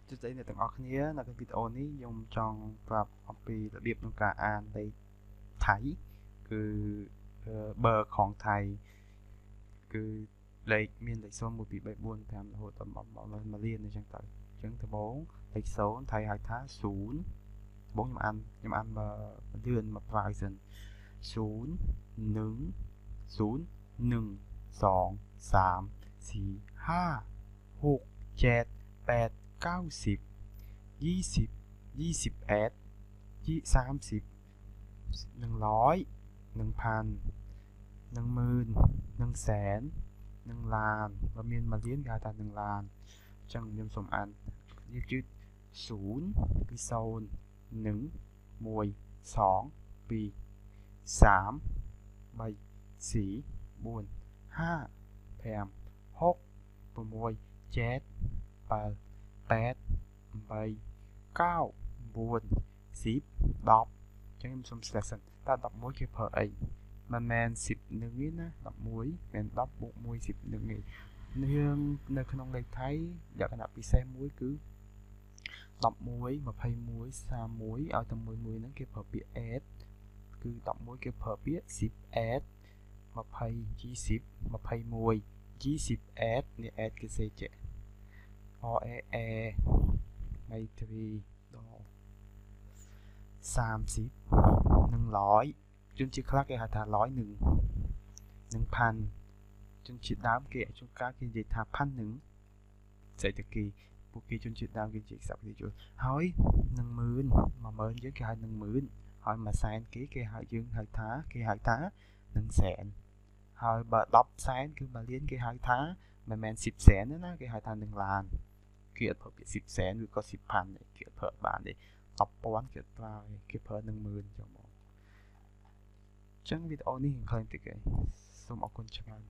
จุดใจในต่างออกนี้ในวิดีโอนี้ยมจองปรับเอาไประเบียบในการอ่านในไทยคือเบอร์ของไทยคือเลขមានលេខ0 1 2 3 4 5រហូតដល់មករៀនអញ្ចឹងទៅអញ្ចឹងដំបូងលេខ0ថៃហៅថា0ដំបូងខ្ញុំអានមកលឿនមកប្រើសិន0 1 0 1 2 3 4 5 6 7 8 9 10 20 21 30 100 1,000 100,000 100,000 1ឡានបើមាន1លានគេហៅថា1ឡានអញ្ចឹងខ្ញុំសូមអានយឺត0គឺ0 1 1 2 2 3 3 4 4 5 5 6 6 7 8 8 8 9 9 10 10អញ្ចឹងខ្ញុំសូមស្លេះសិនតើ11គេប្រើអីមិនមែន10នឹងទេណា11មិន10បូក1 10នឹងទេយើងនៅក្នុងលេខថៃលក្ខណៈពិសេសមួយគឺ11 21 31ឲ្យតែមួយហ្នឹងគេប្រើពាក្យ add គឺ11គេប្រើពាក្យ10 add 20 20 21 20 add នេះ add គេសេចេ RAA 23ដល់30និង100ជនជាតិខ្លះគេហៅថា100និង1,000ជនជាតិដើមគេជួនកាលគេនិយាយថាផាន់នឹងស្អីទៅគេពួកគេជនជាតិដើមគេនិយាយសព្វគេយល់ហើយ10000 10000យើងគេហៅ10000ហើយ100,000គេហៅយើងហៅថាគេហៅថា100,000ហើយបើ10,000,000គឺបើលានគេហៅថាមិនមែន10,000,000ទេណាគេហៅថា1ឡានគេអត់ប្រើពាក្យ10,000,000ឬក៏10,000ទេគេអត់ប្រើបានទេ10,000គេប្រើគេប្រើ10000ចឹងមកអញ្ចឹងវីដេអូនេះខ្ញុំឃើញតិចគេសូមអរគុណច្រើន